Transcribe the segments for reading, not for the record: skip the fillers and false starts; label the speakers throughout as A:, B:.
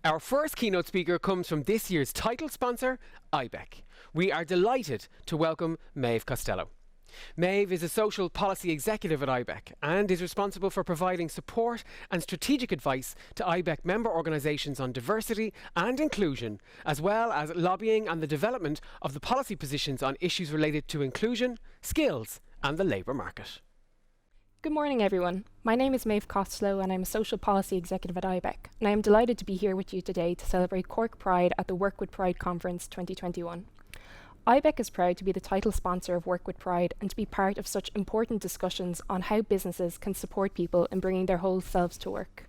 A: Our first keynote speaker comes from this year's title sponsor, IBEC. We are delighted to welcome Meadhbh Costello. Meadhbh is a social policy executive at IBEC and is responsible for providing support and strategic advice to IBEC member organisations on diversity and inclusion, as well as lobbying and the development of the policy positions on issues related to inclusion, skills and the labour market.
B: Good morning, everyone. My name is Meadhbh Costello and I'm a social policy executive at IBEC, and I am delighted to be here with you today to celebrate Cork Pride at the Work with Pride Conference 2021. IBEC is proud to be the title sponsor of Work with Pride and to be part of such important discussions on how businesses can support people in bringing their whole selves to work.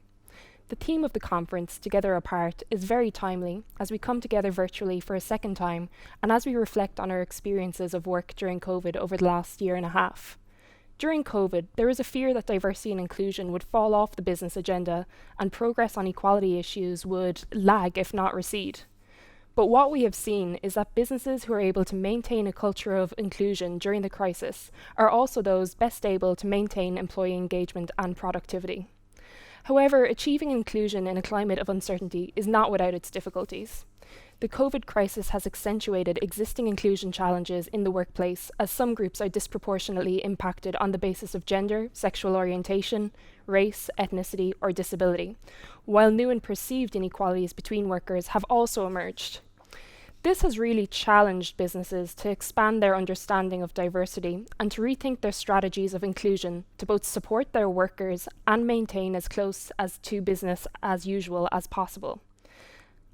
B: The theme of the conference, Together Apart, is very timely as we come together virtually for a second time and as we reflect on our experiences of work during COVID over the last year and a half. During COVID, there was a fear that diversity and inclusion would fall off the business agenda and progress on equality issues would lag, if not recede. But what we have seen is that businesses who are able to maintain a culture of inclusion during the crisis are also those best able to maintain employee engagement and productivity. However, achieving inclusion in a climate of uncertainty is not without its difficulties. The COVID crisis has accentuated existing inclusion challenges in the workplace as some groups are disproportionately impacted on the basis of gender, sexual orientation, race, ethnicity, or disability, while new and perceived inequalities between workers have also emerged. This has really challenged businesses to expand their understanding of diversity and to rethink their strategies of inclusion to both support their workers and maintain as close as to business as usual as possible.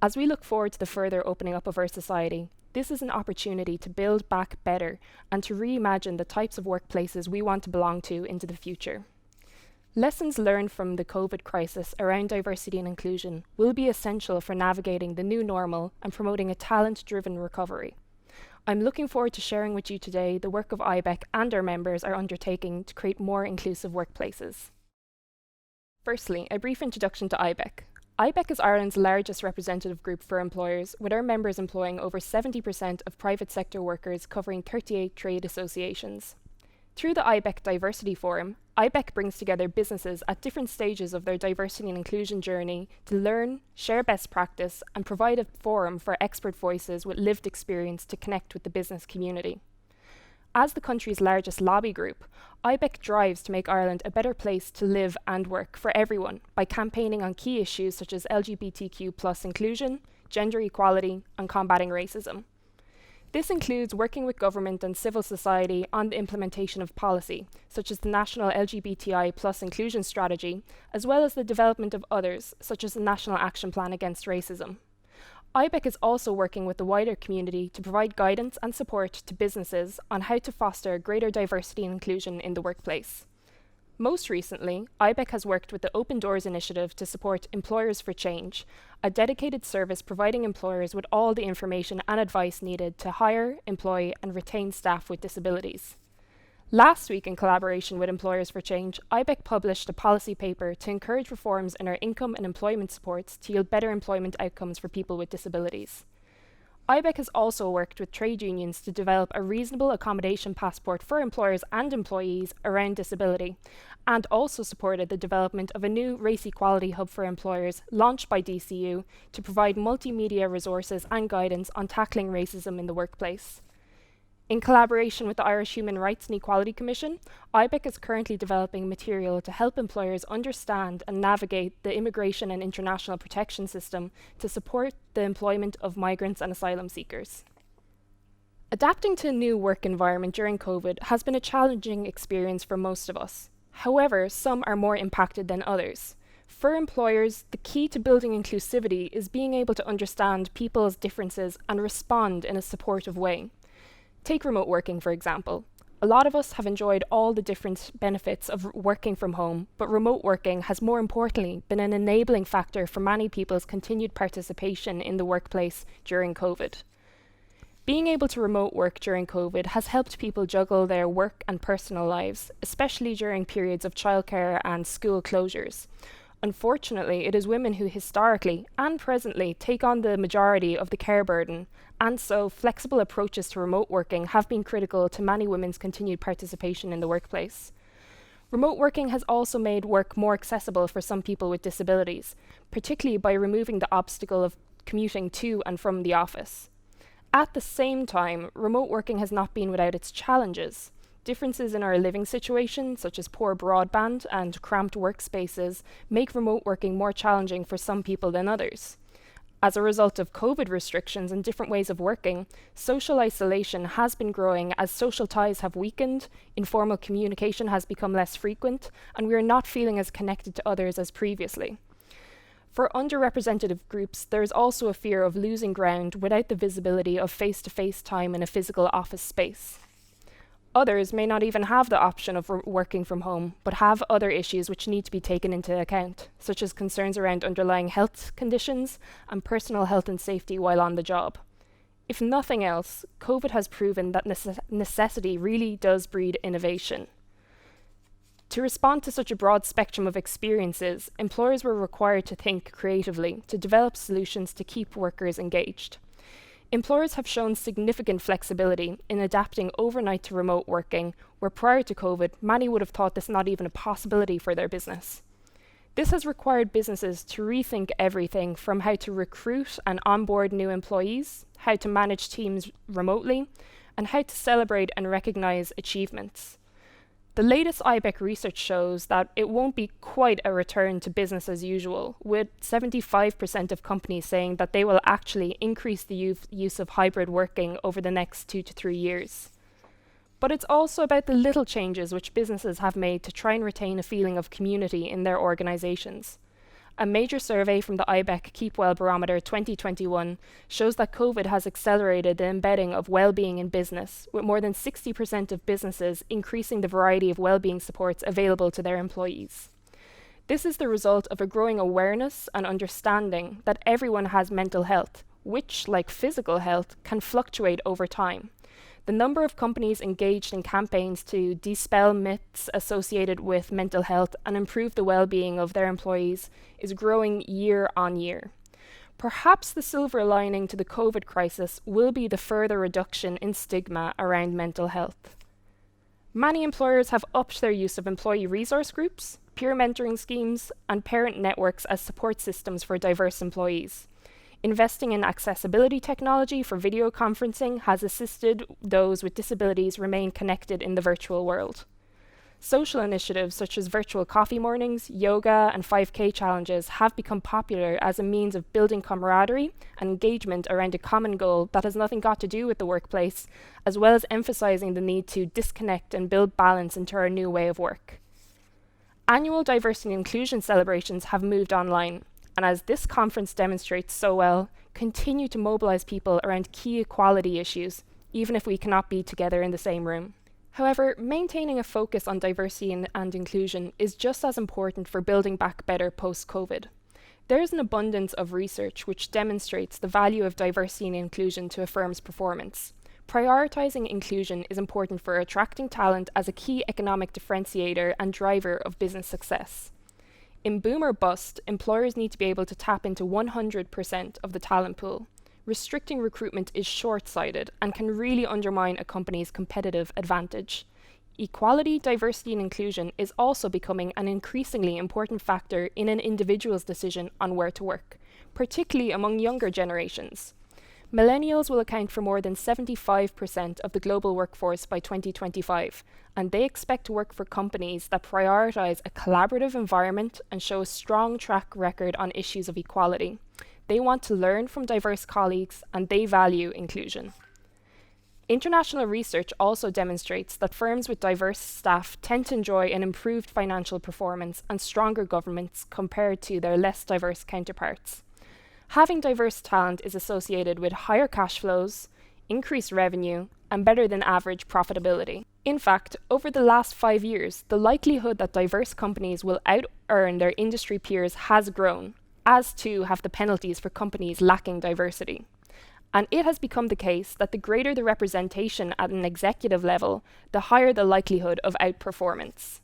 B: As we look forward to the further opening up of our society, this is an opportunity to build back better and to reimagine the types of workplaces we want to belong to into the future. Lessons learned from the COVID crisis around diversity and inclusion will be essential for navigating the new normal and promoting a talent-driven recovery. I'm looking forward to sharing with you today the work of IBEC and our members are undertaking to create more inclusive workplaces. Firstly, a brief introduction to IBEC. IBEC is Ireland's largest representative group for employers, with our members employing over 70% of private sector workers covering 38 trade associations. Through the IBEC Diversity Forum, IBEC brings together businesses at different stages of their diversity and inclusion journey to learn, share best practice, and provide a forum for expert voices with lived experience to connect with the business community. As the country's largest lobby group, IBEC drives to make Ireland a better place to live and work for everyone by campaigning on key issues such as LGBTQ+ inclusion, gender equality, and combating racism. This includes working with government and civil society on the implementation of policy, such as the National LGBTI+ Inclusion Strategy, as well as the development of others, such as the National Action Plan Against Racism. IBEC is also working with the wider community to provide guidance and support to businesses on how to foster greater diversity and inclusion in the workplace. Most recently, IBEC has worked with the Open Doors initiative to support Employers for Change, a dedicated service providing employers with all the information and advice needed to hire, employ, and retain staff with disabilities. Last week, in collaboration with Employers for Change, IBEC published a policy paper to encourage reforms in our income and employment supports to yield better employment outcomes for people with disabilities. IBEC has also worked with trade unions to develop a reasonable accommodation passport for employers and employees around disability, and also supported the development of a new race equality hub for employers launched by DCU to provide multimedia resources and guidance on tackling racism in the workplace. In collaboration with the Irish Human Rights and Equality Commission, IBEC is currently developing material to help employers understand and navigate the immigration and international protection system to support the employment of migrants and asylum seekers. Adapting to a new work environment during COVID has been a challenging experience for most of us. However, some are more impacted than others. For employers, the key to building inclusivity is being able to understand people's differences and respond in a supportive way. Take remote working, for example. A lot of us have enjoyed all the different benefits of working from home, but remote working has more importantly been an enabling factor for many people's continued participation in the workplace during COVID. Being able to remote work during COVID has helped people juggle their work and personal lives, especially during periods of childcare and school closures. Unfortunately, it is women who historically and presently take on the majority of the care burden, and so flexible approaches to remote working have been critical to many women's continued participation in the workplace. Remote working has also made work more accessible for some people with disabilities, particularly by removing the obstacle of commuting to and from the office. At the same time, remote working has not been without its challenges. Differences in our living situation, such as poor broadband and cramped workspaces, make remote working more challenging for some people than others. As a result of COVID restrictions and different ways of working, social isolation has been growing as social ties have weakened, informal communication has become less frequent, and we are not feeling as connected to others as previously. For underrepresented groups, there is also a fear of losing ground without the visibility of face-to-face time in a physical office space. Others may not even have the option of working from home, but have other issues which need to be taken into account, such as concerns around underlying health conditions and personal health and safety while on the job. If nothing else, COVID has proven that necessity really does breed innovation. To respond to such a broad spectrum of experiences, employers were required to think creatively to develop solutions to keep workers engaged. Employers have shown significant flexibility in adapting overnight to remote working, where prior to COVID, many would have thought this not even a possibility for their business. This has required businesses to rethink everything from how to recruit and onboard new employees, how to manage teams remotely, and how to celebrate and recognise achievements. The latest IBEC research shows that it won't be quite a return to business as usual, with 75% of companies saying that they will actually increase the use of hybrid working over the next 2 to 3 years. But it's also about the little changes which businesses have made to try and retain a feeling of community in their organisations. A major survey from the IBEC Keep Well Barometer 2021 shows that COVID has accelerated the embedding of well-being in business, with more than 60% of businesses increasing the variety of well-being supports available to their employees. This is the result of a growing awareness and understanding that everyone has mental health, which, like physical health, can fluctuate over time. The number of companies engaged in campaigns to dispel myths associated with mental health and improve the well-being of their employees is growing year on year. Perhaps the silver lining to the COVID crisis will be the further reduction in stigma around mental health. Many employers have upped their use of employee resource groups, peer mentoring schemes, and parent networks as support systems for diverse employees. Investing in accessibility technology for video conferencing has assisted those with disabilities remain connected in the virtual world. Social initiatives such as virtual coffee mornings, yoga, and 5K challenges have become popular as a means of building camaraderie and engagement around a common goal that has nothing got to do with the workplace, as well as emphasizing the need to disconnect and build balance into our new way of work. Annual diversity and inclusion celebrations have moved online, and as this conference demonstrates so well, continue to mobilize people around key equality issues, even if we cannot be together in the same room. However, maintaining a focus on diversity and inclusion is just as important for building back better post-COVID. There is an abundance of research which demonstrates the value of diversity and inclusion to a firm's performance. Prioritizing inclusion is important for attracting talent as a key economic differentiator and driver of business success. In boom or bust, employers need to be able to tap into 100% of the talent pool. Restricting recruitment is short-sighted and can really undermine a company's competitive advantage. Equality, diversity, and inclusion is also becoming an increasingly important factor in an individual's decision on where to work, particularly among younger generations. Millennials will account for more than 75% of the global workforce by 2025, and they expect to work for companies that prioritize a collaborative environment and show a strong track record on issues of equality. They want to learn from diverse colleagues, and they value inclusion. International research also demonstrates that firms with diverse staff tend to enjoy an improved financial performance and stronger governance compared to their less diverse counterparts. Having diverse talent is associated with higher cash flows, increased revenue, and better than average profitability. In fact, over the last 5 years, the likelihood that diverse companies will out-earn their industry peers has grown, as too have the penalties for companies lacking diversity. And it has become the case that the greater the representation at an executive level, the higher the likelihood of outperformance.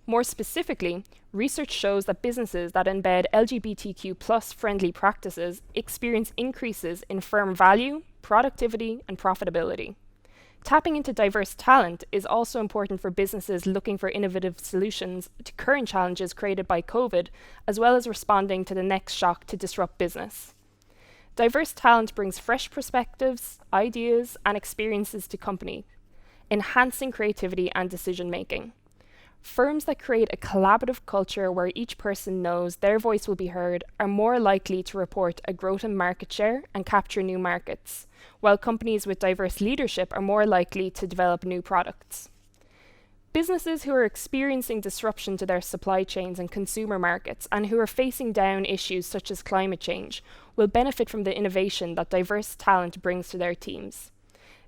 B: More specifically, research shows that businesses that embed LGBTQ+ friendly practices experience increases in firm value, productivity, and profitability. Tapping into diverse talent is also important for businesses looking for innovative solutions to current challenges created by COVID, as well as responding to the next shock to disrupt business. Diverse talent brings fresh perspectives, ideas, and experiences to company, enhancing creativity and decision-making. Firms that create a collaborative culture where each person knows their voice will be heard are more likely to report a growth in market share and capture new markets, while companies with diverse leadership are more likely to develop new products. Businesses who are experiencing disruption to their supply chains and consumer markets and who are facing down issues such as climate change will benefit from the innovation that diverse talent brings to their teams.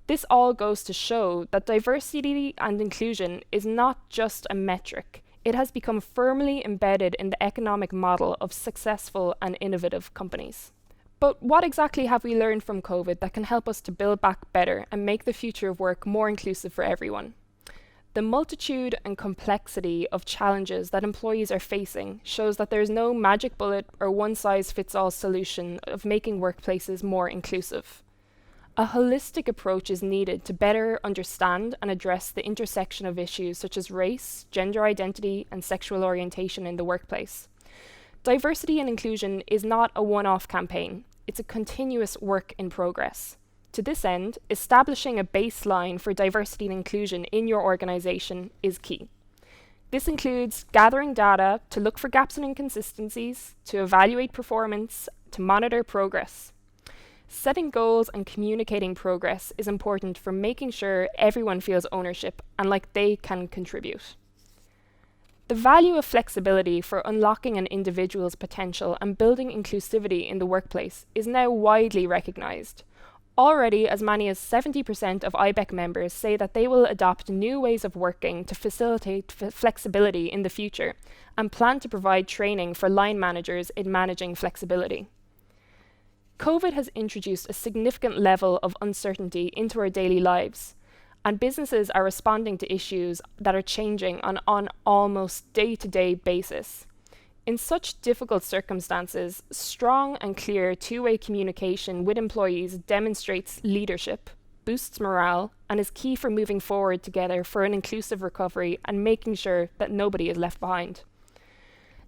B: This all goes to show that diversity and inclusion is not just a metric. It has become firmly embedded in the economic model of successful and innovative companies. But what exactly have we learned from COVID that can help us to build back better and make the future of work more inclusive for everyone? The multitude and complexity of challenges that employees are facing shows that there is no magic bullet or one-size-fits-all solution of making workplaces more inclusive. A holistic approach is needed to better understand and address the intersection of issues such as race, gender identity, and sexual orientation in the workplace. Diversity and inclusion is not a one-off campaign, it's a continuous work in progress. To this end, establishing a baseline for diversity and inclusion in your organization is key. This includes gathering data to look for gaps and inconsistencies, to evaluate performance, to monitor progress. Setting goals and communicating progress is important for making sure everyone feels ownership and like they can contribute. The value of flexibility for unlocking an individual's potential and building inclusivity in the workplace is now widely recognized. Already, as many as 70% of IBEC members say that they will adopt new ways of working to facilitate flexibility in the future and plan to provide training for line managers in managing flexibility. COVID has introduced a significant level of uncertainty into our daily lives, and businesses are responding to issues that are changing on an almost day-to-day basis. In such difficult circumstances, strong and clear two-way communication with employees demonstrates leadership, boosts morale, and is key for moving forward together for an inclusive recovery and making sure that nobody is left behind.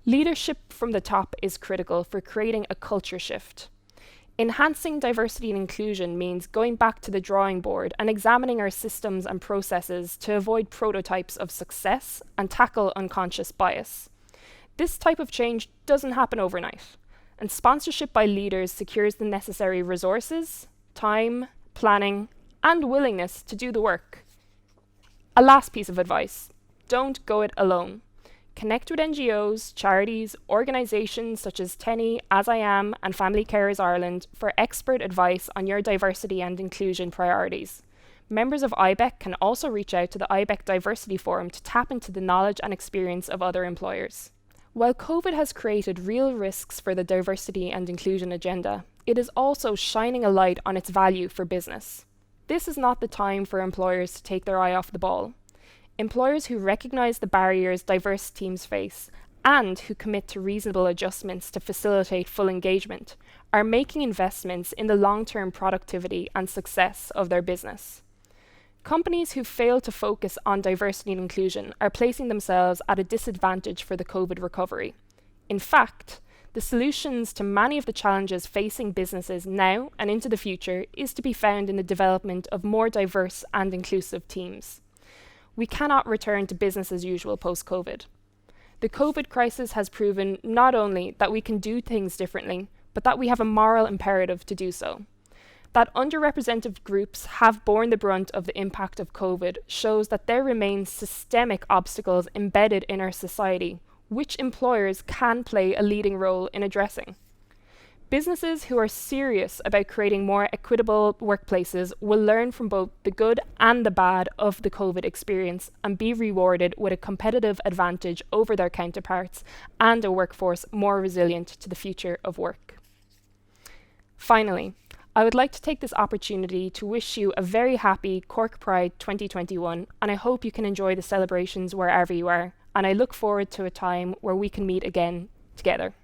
B: Leadership from the top is critical for creating a culture shift. Enhancing diversity and inclusion means going back to the drawing board and examining our systems and processes to avoid prototypes of success and tackle unconscious bias. This type of change doesn't happen overnight, and sponsorship by leaders secures the necessary resources, time, planning, and willingness to do the work. A last piece of advice: don't go it alone. Connect with NGOs, charities, organisations such as TENI, As I Am, and Family Carers Ireland for expert advice on your diversity and inclusion priorities. Members of IBEC can also reach out to the IBEC Diversity Forum to tap into the knowledge and experience of other employers. While COVID has created real risks for the diversity and inclusion agenda, it is also shining a light on its value for business. This is not the time for employers to take their eye off the ball. Employers who recognise the barriers diverse teams face and who commit to reasonable adjustments to facilitate full engagement are making investments in the long-term productivity and success of their business. Companies who fail to focus on diversity and inclusion are placing themselves at a disadvantage for the COVID recovery. In fact, the solutions to many of the challenges facing businesses now and into the future is to be found in the development of more diverse and inclusive teams. We cannot return to business as usual post-COVID. The COVID crisis has proven not only that we can do things differently, but that we have a moral imperative to do so. That underrepresented groups have borne the brunt of the impact of COVID shows that there remain systemic obstacles embedded in our society, which employers can play a leading role in addressing. Businesses who are serious about creating more equitable workplaces will learn from both the good and the bad of the COVID experience and be rewarded with a competitive advantage over their counterparts and a workforce more resilient to the future of work. Finally, I would like to take this opportunity to wish you a very happy Cork Pride 2021, and I hope you can enjoy the celebrations wherever you are, and I look forward to a time where we can meet again together.